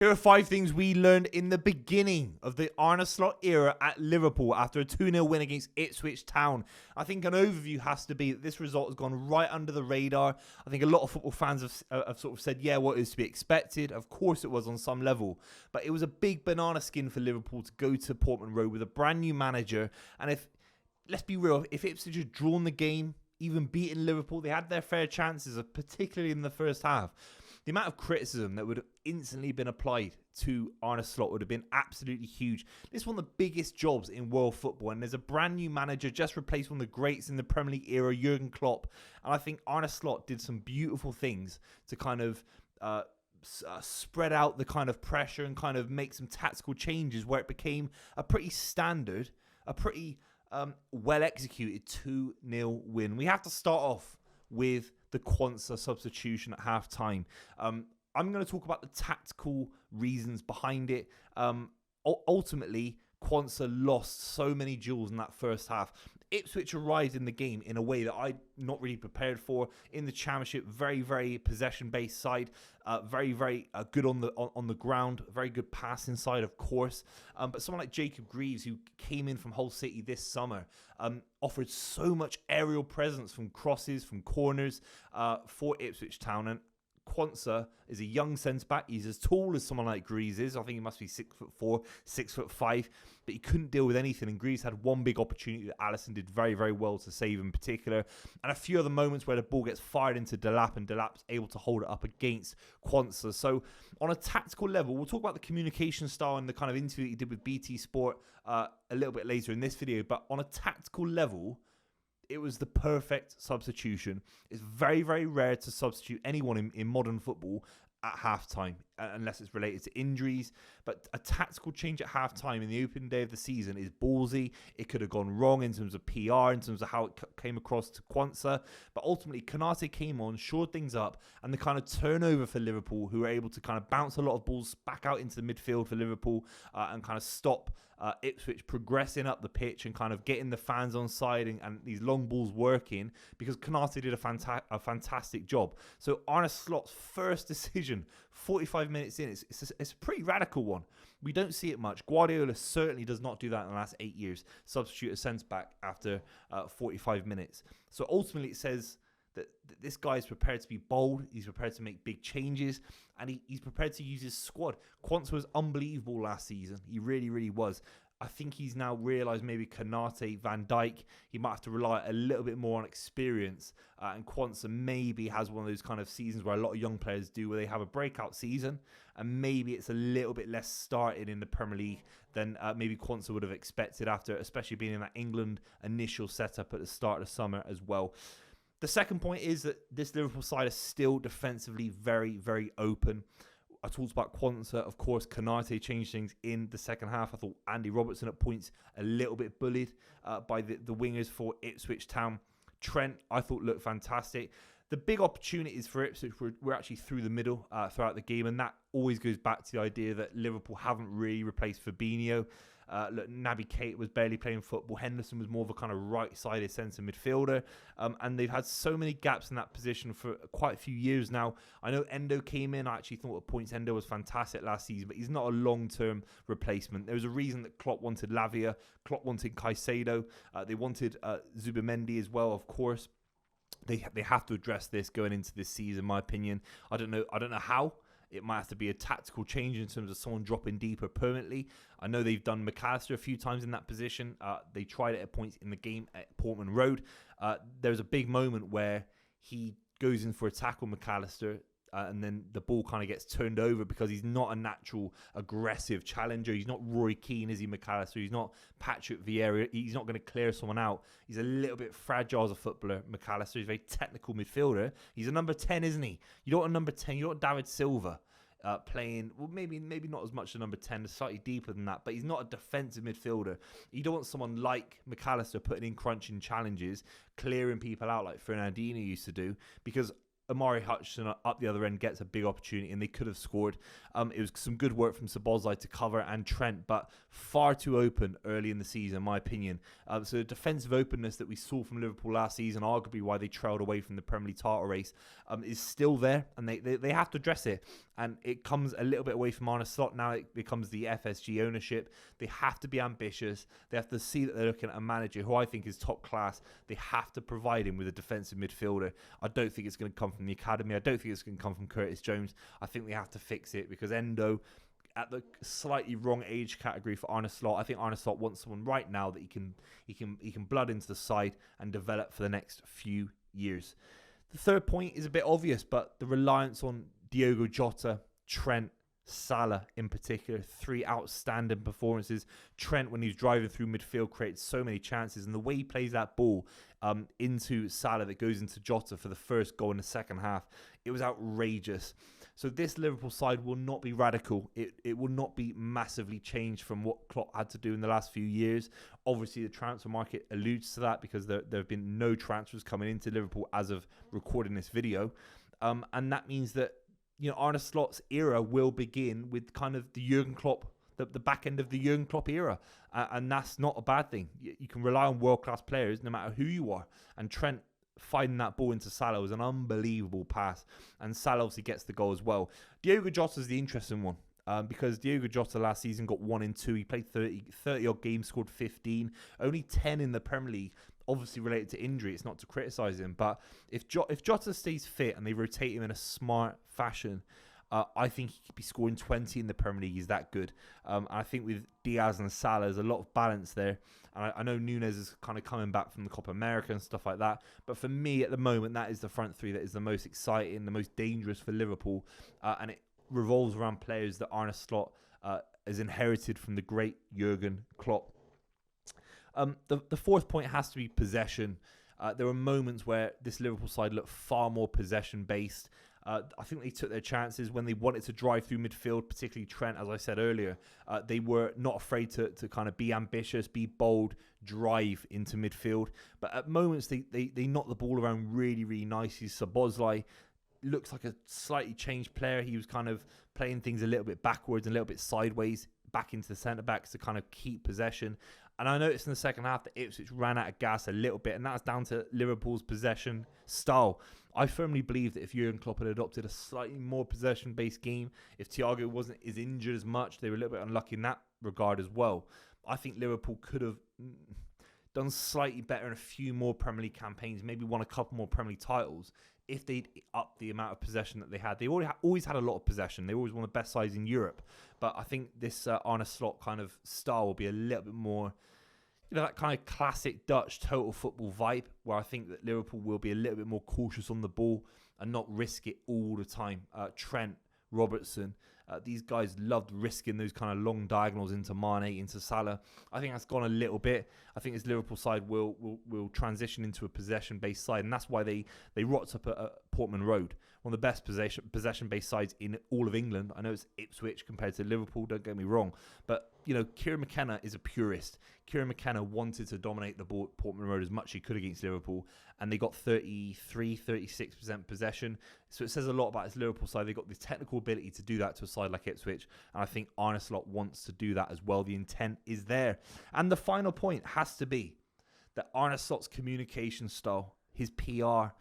Here are 5 things we learned in the beginning of the Arne Slot era at Liverpool after a 2-0 win against Ipswich Town. I think an overview has to be that this result has gone right under the radar. I think a lot of football fans have sort of said, yeah, what is to be expected? Of course it was on some level. But it was a big banana skin for Liverpool to go to Portman Road with a brand new manager. And let's be real, if Ipswich had drawn the game, even beaten Liverpool, they had their fair chances, particularly in the first half. The amount of criticism that would have instantly been applied to Arne Slot would have been absolutely huge. This is one of the biggest jobs in world football, and there's a brand new manager just replaced one of the greats in the Premier League era, Jurgen Klopp. And I think Arne Slot did some beautiful things to kind of spread out the kind of pressure and kind of make some tactical changes where it became a pretty standard, a pretty well-executed 2-0 win. We have to start off with the Quansah substitution at half-time. I'm going to talk about the tactical reasons behind it. Ultimately, Quansah lost so many duels in that first half. Ipswich arrived in the game in a way that I'm not really prepared for. In the Championship, very, very possession-based side. Very, very good on the ground. Very good passing side, of course. But someone like Jacob Greaves, who came in from Hull City this summer, offered so much aerial presence from crosses, from corners for Ipswich Town. And Quansah is a young centre-back. He's as tall as someone like Greaves is. I think he must be 6'4", 6'5", but he couldn't deal with anything. And Greaves had one big opportunity that Alisson did very, very well to save in particular. And a few other moments where the ball gets fired into Delap, and Delap's able to hold it up against Quansah. So on a tactical level, we'll talk about the communication style and the kind of interview that he did with BT Sport a little bit later in this video. But on a tactical level, it was the perfect substitution. It's very, very rare to substitute anyone in modern football at halftime, unless it's related to injuries. But a tactical change at halftime in the opening day of the season is ballsy. It could have gone wrong in terms of PR, in terms of how it came across to Quansah. But ultimately, Konate came on, shored things up, and the kind of turnover for Liverpool, who were able to kind of bounce a lot of balls back out into the midfield for Liverpool and kind of stop Ipswich progressing up the pitch and kind of getting the fans on side and these long balls working, because Konate did a fantastic job. So Arne Slot's first decision, 45 minutes in, it's a pretty radical one. We don't see it much. Guardiola certainly does not do that in the last 8 years, substitute a centre-back after 45 minutes. So ultimately it says that this guy is prepared to be bold, he's prepared to make big changes, and he's prepared to use his squad. Quansah was unbelievable last season. He really, really was. I think he's now realised maybe Konate, Van Dijk, he might have to rely a little bit more on experience. And Quansah maybe has one of those kind of seasons where a lot of young players do, where they have a breakout season, and maybe it's a little bit less started in the Premier League than maybe Quansah would have expected after, especially being in that England initial setup at the start of the summer as well. The second point is that this Liverpool side is still defensively very, very open. I talked about Quansah, of course. Konate changed things in the second half. I thought Andy Robertson at points a little bit bullied by the wingers for Ipswich Town. Trent, I thought, looked fantastic. The big opportunities for Ipswich were actually through the middle throughout the game, and that always goes back to the idea that Liverpool haven't really replaced Fabinho. Naby Keita was barely playing football. Henderson was more of a kind of right-sided centre midfielder. And they've had so many gaps in that position for quite a few years now. I know Endo came in. I actually thought at points Endo was fantastic last season, but he's not a long-term replacement. There was a reason that Klopp wanted Lavia. Klopp wanted Caicedo. They wanted Zubimendi as well, of course. They have to address this going into this season, in my opinion. I don't know how. It might have to be a tactical change in terms of someone dropping deeper permanently. I know they've done McAllister a few times in that position. They tried it at points in the game at Portman Road. There's a big moment where he goes in for a tackle, McAllister, and then the ball kind of gets turned over because he's not a natural aggressive challenger. He's not Roy Keane, is he, McAllister? He's not Patrick Vieira. He's not going to clear someone out. He's a little bit fragile as a footballer, McAllister. He's a very technical midfielder. He's a number 10, isn't he? You don't want a number 10. You don't want David Silva playing, well, maybe not as much as number 10, slightly deeper than that, but he's not a defensive midfielder. You don't want someone like McAllister putting in crunching challenges, clearing people out like Fernandinho used to do, because Amari Hutchinson up the other end gets a big opportunity, and they could have scored. It was some good work from Szoboszlai to cover, and Trent, but far too open early in the season, in my opinion. So the defensive openness that we saw from Liverpool last season, arguably why they trailed away from the Premier League title race, is still there, and they have to address it. And it comes a little bit away from Arne Slot. Now it becomes the FSG ownership. They have to be ambitious. They have to see that they're looking at a manager who I think is top class. They have to provide him with a defensive midfielder. I don't think it's going to come from the academy. I don't think it's going to come from Curtis Jones. I think they have to fix it because Endo, at the slightly wrong age category for Arne Slot. I think Arne Slot wants someone right now that he can blood into the side and develop for the next few years. The third point is a bit obvious, but the reliance on Diogo Jota, Trent, Salah in particular, 3 outstanding performances. Trent, when he's driving through midfield, creates so many chances, and the way he plays that ball into Salah that goes into Jota for the first goal in the second half, it was outrageous. So this Liverpool side will not be radical. It will not be massively changed from what Klopp had to do in the last few years. Obviously, the transfer market alludes to that because there have been no transfers coming into Liverpool as of recording this video. And that means that Arne Slot's era will begin with kind of the Jurgen Klopp, the back end of the Jurgen Klopp era. And that's not a bad thing. You can rely on world-class players no matter who you are. And Trent finding that ball into Salah was an unbelievable pass. And Salah obviously gets the goal as well. Diogo Jota is the interesting one. Because Diogo Jota last season got 1 in 2. He played 30-odd games, scored 15. Only 10 in the Premier League. Obviously related to injury. It's not to criticise him. But if Jota stays fit and they rotate him in a smart fashion, I think he could be scoring 20 in the Premier League. He's that good. I think with Diaz and Salah, there's a lot of balance there. And I know Núñez is kind of coming back from the Copa America and stuff like that. But for me, at the moment, that is the front three that is the most exciting, the most dangerous for Liverpool. And it revolves around players that Arne Slot has inherited from the great Jurgen Klopp. The fourth point has to be possession. There were moments where this Liverpool side looked far more possession-based. I think they took their chances when they wanted to drive through midfield, particularly Trent, as I said earlier. They were not afraid to kind of be ambitious, be bold, drive into midfield. But at moments, they knocked the ball around really, really nicely. Szoboszlai looks like a slightly changed player. He was kind of playing things a little bit backwards and a little bit sideways back into the centre-backs to kind of keep possession. And I noticed in the second half that Ipswich ran out of gas a little bit, and that's down to Liverpool's possession style. I firmly believe that if Jurgen Klopp had adopted a slightly more possession-based game, if Thiago wasn't as injured as much, they were a little bit unlucky in that regard as well. I think Liverpool could have done slightly better in a few more Premier League campaigns, maybe won a couple more Premier League titles, if they'd up the amount of possession that they had. They always had a lot of possession. They were always one of the best sides in Europe. But I think this Arne Slot kind of style will be a little bit more, that kind of classic Dutch total football vibe, where I think that Liverpool will be a little bit more cautious on the ball and not risk it all the time. Trent, Robertson, these guys loved risking those kind of long diagonals into Mane, into Salah. I think that's gone a little bit. I think this Liverpool side will transition into a possession-based side, and that's why they rocked up at Portman Road, one of the best possession-based sides in all of England. I know it's Ipswich compared to Liverpool, don't get me wrong, but Kieran McKenna is a purist. Kieran McKenna wanted to dominate the ball at Portman Road as much as he could against Liverpool, and they got 36% possession. So it says a lot about this Liverpool side. They got the technical ability to do that to a side like Ipswich, and I think Arne Slot wants to do that as well. The intent is there. And the final point has to be that Arne Slot's communication style, his PR,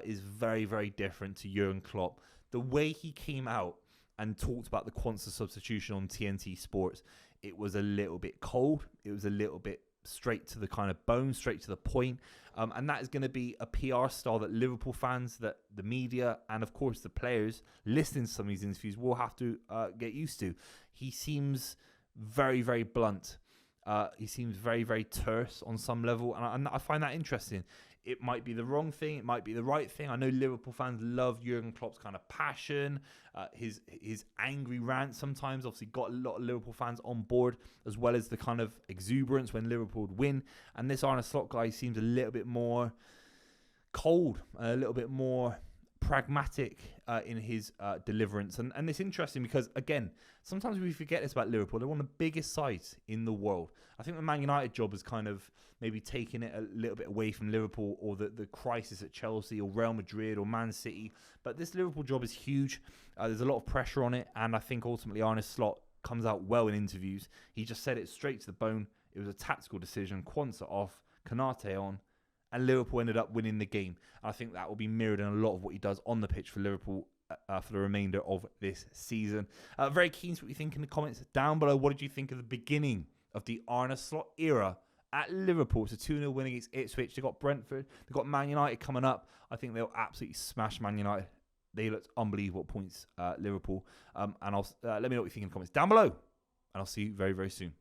is very, very different to Jurgen Klopp. The way he came out and talked about the Quansah substitution on TNT Sports, it was a little bit cold. It was a little bit straight to the kind of bone, straight to the point. And that is going to be a PR style that Liverpool fans, that the media, and of course the players listening to some of these interviews will have to get used to. He seems very, very blunt. He seems very, very terse on some level. And I find that interesting. It might be the wrong thing. It might be the right thing. I know Liverpool fans love Jurgen Klopp's kind of passion, his angry rant sometimes. Obviously got a lot of Liverpool fans on board, as well as the kind of exuberance when Liverpool would win. And this Arne Slot guy seems a little bit more cold, a little bit more pragmatic in his deliverance. And it's interesting because, again, sometimes we forget this about Liverpool. They're one of the biggest sides in the world. I think the Man United job has kind of maybe taken it a little bit away from Liverpool, or the crisis at Chelsea or Real Madrid or Man City. But this Liverpool job is huge. There's a lot of pressure on it. And I think ultimately Arne Slot comes out well in interviews. He just said it straight to the bone. It was a tactical decision. Quansah off, Konate on, and Liverpool ended up winning the game. I think that will be mirrored in a lot of what he does on the pitch for Liverpool for the remainder of this season. Very keen to what you think in the comments down below. What did you think of the beginning of the Arne Slot era at Liverpool? It's a 2-0 win against Ipswich. They've got Brentford. They've got Man United coming up. I think they'll absolutely smash Man United. They looked unbelievable at points, Liverpool. And let me know what you think in the comments down below. And I'll see you very, very soon.